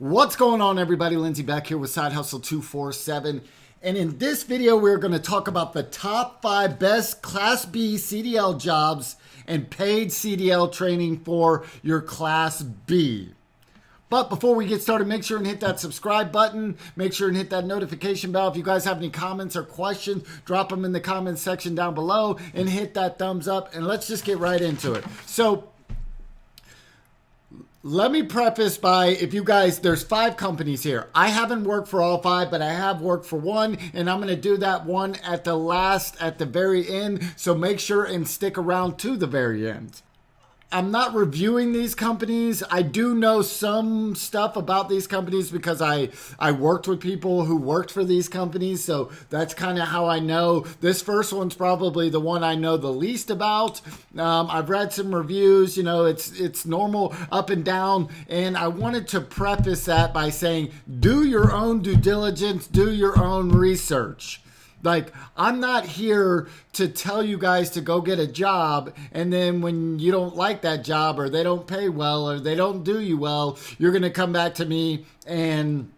What's going on, everybody? Lindsay back here with Side Hustle 247. And in this video, we're going to talk about the top 5 best Class B CDL jobs and paid CDL training for your Class B. But before we get started, make sure and hit that subscribe button. Make sure and hit that notification bell. If you guys have any comments or questions, drop them in the comments section down below and hit that thumbs up. And let's just get right into it. So let me preface by, if you guys, there's 5 companies here. I haven't worked for all 5, but I have worked for one, and I'm going to do that one at the very end. So make sure and stick around to the very end. I'm not reviewing these companies. I do know some stuff about these companies because I worked with people who worked for these companies. So that's kind of how I know. This first one's probably the one I know the least about. I've read some reviews. You know, it's normal up and down. And I wanted to preface that by saying, do your own due diligence, do your own research. Like, I'm not here to tell you guys to go get a job, and then when you don't like that job, or they don't pay well, or they don't do you well, you're going to come back to me and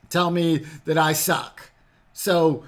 tell me that I suck. So,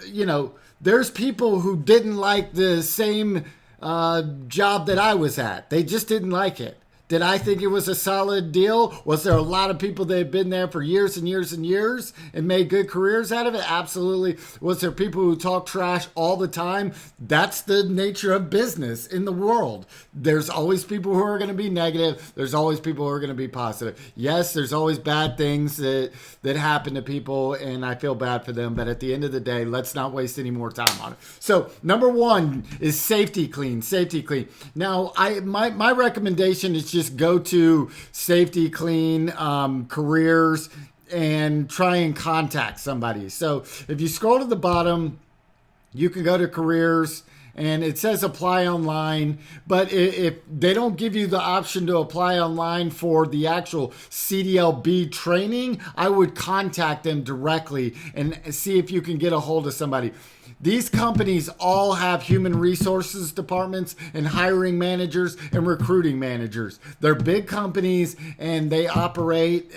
you know, there's people who didn't like the same job that I was at. They just didn't like it. Did I think it was a solid deal? Was there a lot of people that had been there for years and years and years and made good careers out of it? Absolutely. Was there people who talk trash all the time? That's the nature of business in the world. There's always people who are going to be negative. There's always people who are going to be positive. Yes, there's always bad things that happen to people, and I feel bad for them. But at the end of the day, let's not waste any more time on it. So number 1 is safety-kleen. Safety-kleen. Now, my recommendation is just go to safety-kleen careers and try and contact somebody. So if you scroll to the bottom, you can go to careers and it says apply online, but if they don't give you the option to apply online for the actual CDLB training, I would contact them directly and see if you can get a hold of somebody. These companies all have human resources departments and hiring managers and recruiting managers. They're big companies and they operate,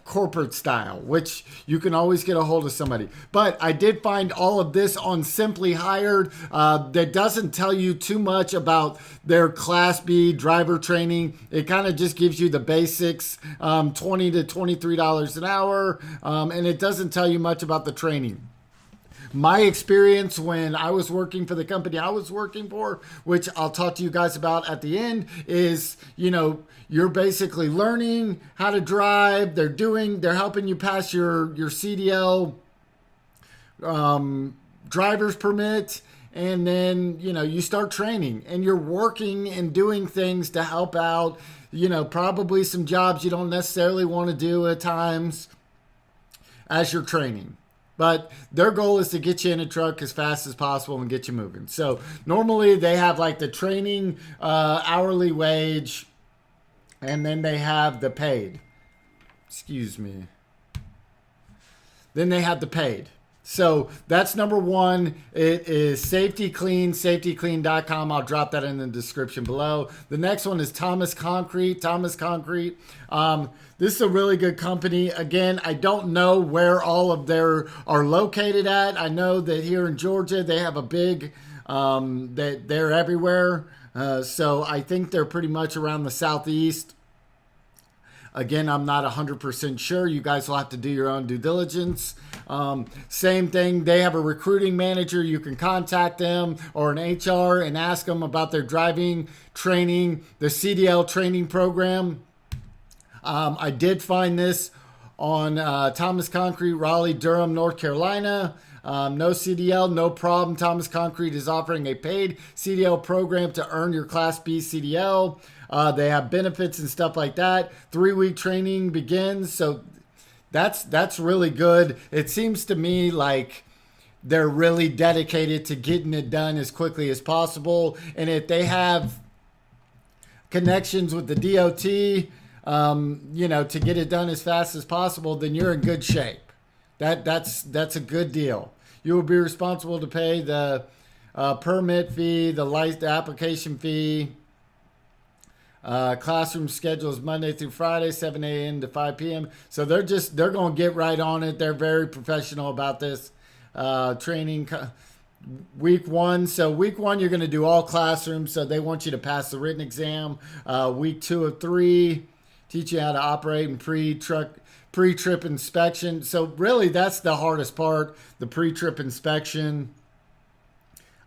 corporate style, which you can always get a hold of somebody. But I did find all of this on Simply Hired. That doesn't tell you too much about their Class B driver training. It kind of just gives you the basics, $20 to $23 an hour, and it doesn't tell you much about the training. My experience when I was working for the company I was working for, which I'll talk to you guys about at the end, is, you're basically learning how to drive. They're helping you pass your CDL driver's permit. And then, you start training and you're working and doing things to help out, probably some jobs you don't necessarily want to do at times as you're training. But their goal is to get you in a truck as fast as possible and get you moving. So normally they have like the training hourly wage, and then they have the paid. Then they have the paid. So that's number 1. It is safety-kleen, safety-kleen.com. I'll drop that in the description below. The next one is thomasconcrete, thomasconcrete. This is a really good company. Again, I don't know where all of their are located at. I know that here in Georgia, they have a big, they're everywhere. So I think they're pretty much around the southeast. Again, I'm not 100% sure. You guys will have to do your own due diligence. Same thing. They have a recruiting manager. You can contact them or an HR and ask them about their driving training, the CDL training program. I did find this on thomasconcrete, Raleigh, Durham, North Carolina. No CDL, no problem. thomasconcrete is offering a paid CDL program to earn your Class B CDL. They have benefits and stuff like that. 3-week training begins. So that's really good. It seems to me like they're really dedicated to getting it done as quickly as possible. And if they have connections with the DOT, to get it done as fast as possible, then you're in good shape. That's a good deal. You will be responsible to pay the permit fee, the application fee, Classroom schedule is Monday through Friday, 7 a.m. to 5 p.m. So they're going to get right on it. They're very professional about this training. Week one. So week one, you're going to do all classrooms. So they want you to pass the written exam. Week 2 of 3, teach you how to operate in pre-trip inspection. So really, that's the hardest part, the pre-trip inspection.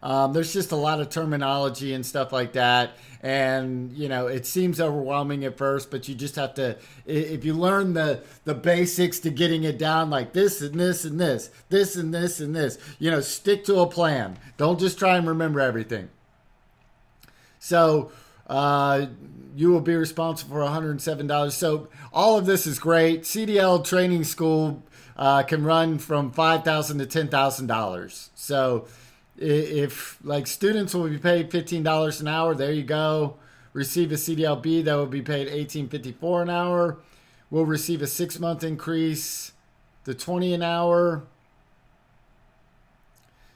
There's just a lot of terminology and stuff like that. And, it seems overwhelming at first, but you just have to, if you learn the basics to getting it down, like this and this and this, this and this and this, stick to a plan. Don't just try and remember everything. So, you will be responsible for $107. So all of this is great. CDL training school can run from $5,000 to $10,000. So if students will be paid $15 an hour, there you go. Receive a CDLB that will be paid $18.54 an hour. Will receive a 6-month increase to $20 an hour.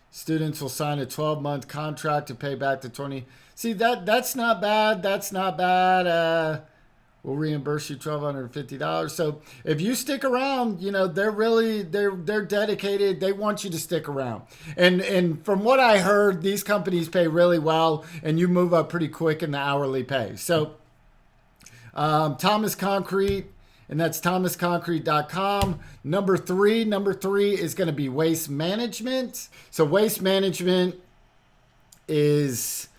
Students will sign a 12-month contract to pay back the $20. See, that's not bad. That's not bad. We'll reimburse you $1,250. So if you stick around, they're dedicated. They want you to stick around. And from what I heard, these companies pay really well, and you move up pretty quick in the hourly pay. So Thomas Concrete, and that's thomasconcrete.com. Number three is going to be waste management. So waste management is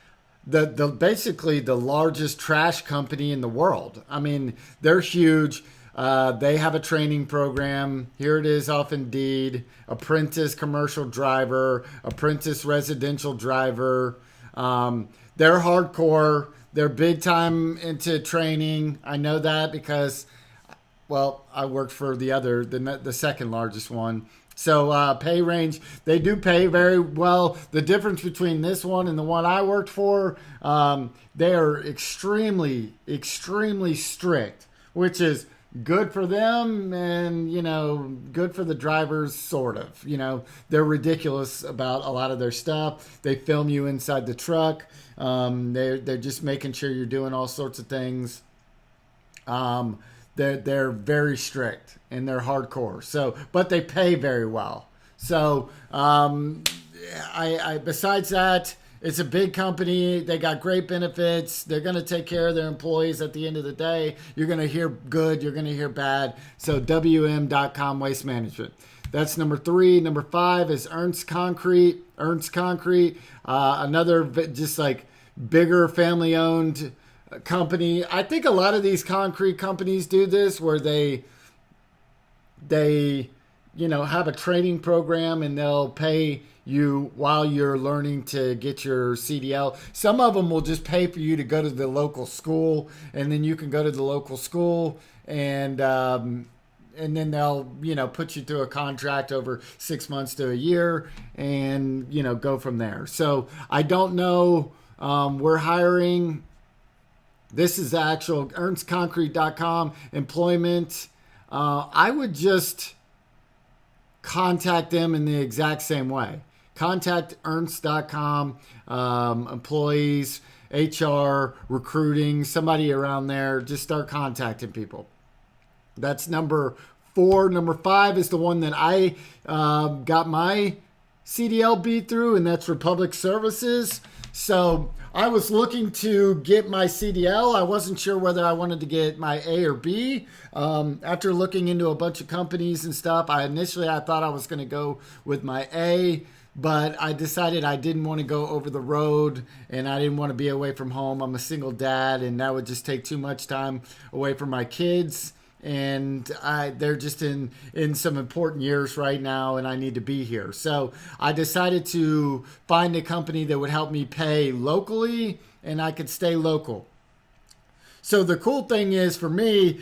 basically the largest trash company in the world. I mean, they're huge. They have a training program. Here it is off Indeed. Apprentice commercial driver, apprentice residential driver. They're hardcore. They're big time into training. I know that because, I worked for the second largest one. So pay range, they do pay very well. The difference between this one and the one I worked for, they are extremely, extremely strict, which is good for them and, good for the drivers, sort of. They're ridiculous about a lot of their stuff. They film you inside the truck. They're just making sure you're doing all sorts of things. They're very strict and they're hardcore. So, but they pay very well. So, besides that, it's a big company. They got great benefits. They're going to take care of their employees at the end of the day. You're going to hear good. You're going to hear bad. So, WM.com Waste Management. That's number 3. Number 5 is ernstconcrete. ernstconcrete, another just bigger family-owned company. I think a lot of these concrete companies do this where they have a training program and they'll pay you while you're learning to get your CDL. Some of them will just pay for you to go to the local school, and then you can go to the local school and then they'll put you through a contract over 6 months to a year and go from there. So I don't know. We're hiring. This is the actual ernstconcrete.com employment. I would just contact them in the exact same way. Contact ernst.com, employees, HR, recruiting, somebody around there. Just start contacting people. That's number 4. Number 5 is the one that I got my CDL through, and that's Republic Services. So I was looking to get my CDL. I wasn't sure whether I wanted to get my A or B. After looking into a bunch of companies and stuff, I thought I was going to go with my A, but I decided I didn't want to go over the road and I didn't want to be away from home. I'm a single dad and that would just take too much time away from my kids. And they're just in some important years right now, and I need to be here. So I decided to find a company that would help me pay locally, and I could stay local. So the cool thing is for me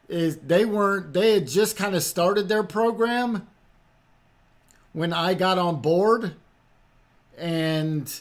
is they had just kind of started their program when I got on board, and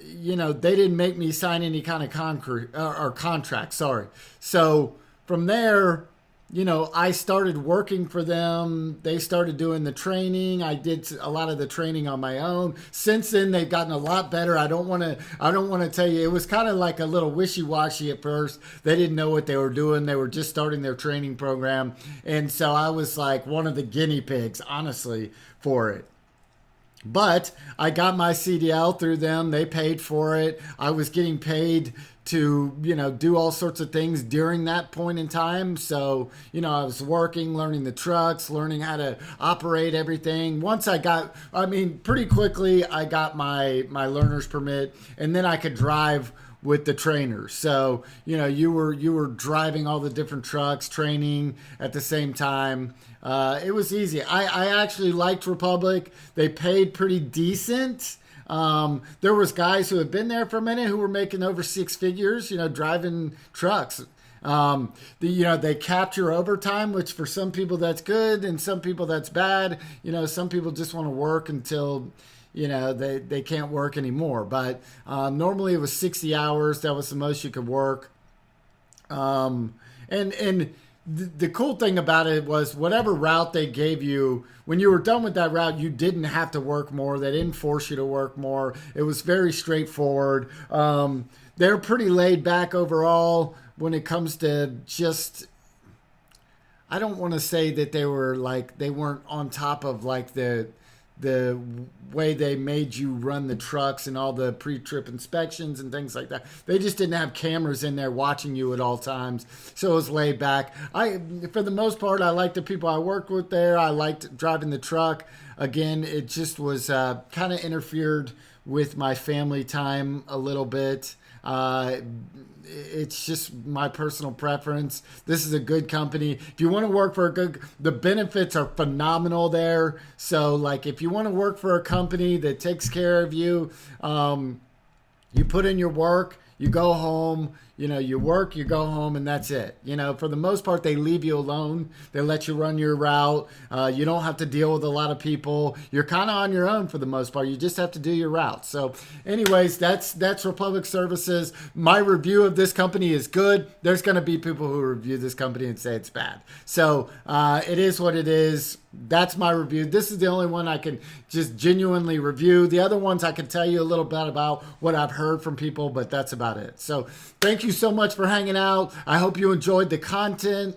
they didn't make me sign any kind of contract. Sorry. So from there, I started working for them. They started doing the training. I did a lot of the training on my own. Since then, they've gotten a lot better. I don't want to tell you. It was kind of like a little wishy-washy at first. They didn't know what they were doing. They were just starting their training program. And so I was like one of the guinea pigs, honestly, for it. But I got my CDL through them. They paid for it. I was getting paid to, do all sorts of things during that point in time. So, I was working, learning the trucks, learning how to operate everything. Once pretty quickly, I got my learner's permit, and then I could drive with the trainers. So, you were driving all the different trucks, training at the same time. It was easy. I actually liked Republic. They paid pretty decent. There was guys who had been there for a minute who were making over six figures, driving trucks. They capture overtime, which for some people that's good and some people that's bad. Some people just want to work until they can't work anymore. But normally it was 60 hours. That was the most you could work. And the cool thing about it was whatever route they gave you, when you were done with that route, you didn't have to work more. They didn't force you to work more. It was very straightforward. They're pretty laid back overall when it comes to just, I don't want to say that they weren't on top of like the way they made you run the trucks and all the pre-trip inspections and things like that. They just didn't have cameras in there watching you at all times. So it was laid back. For the most part, I liked the people I worked with there. I liked driving the truck. Again, it just was kind of interfered with my family time a little bit. It's just my personal preference. This is a good company. If you want to work for the benefits are phenomenal there. So like if you want to work for a company that takes care of you, you put in your work, you go home, you work, you go home, and that's it. For the most part, they leave you alone. They let you run your route. You don't have to deal with a lot of people. You're kind of on your own for the most part. You just have to do your route. So anyways, that's Republic Services. My review of this company is good. There's going to be people who review this company and say it's bad. So it is what it is. That's my review. This is the only one I can just genuinely review. The other ones I can tell you a little bit about what I've heard from people, but that's about it. So thank you so much for hanging out. I hope you enjoyed the content.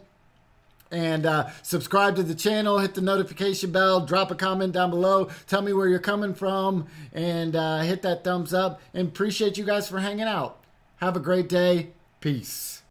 And subscribe to the channel, hit the notification bell, drop a comment down below, tell me where you're coming from, and hit that thumbs up. And appreciate you guys for hanging out. Have a great day. Peace.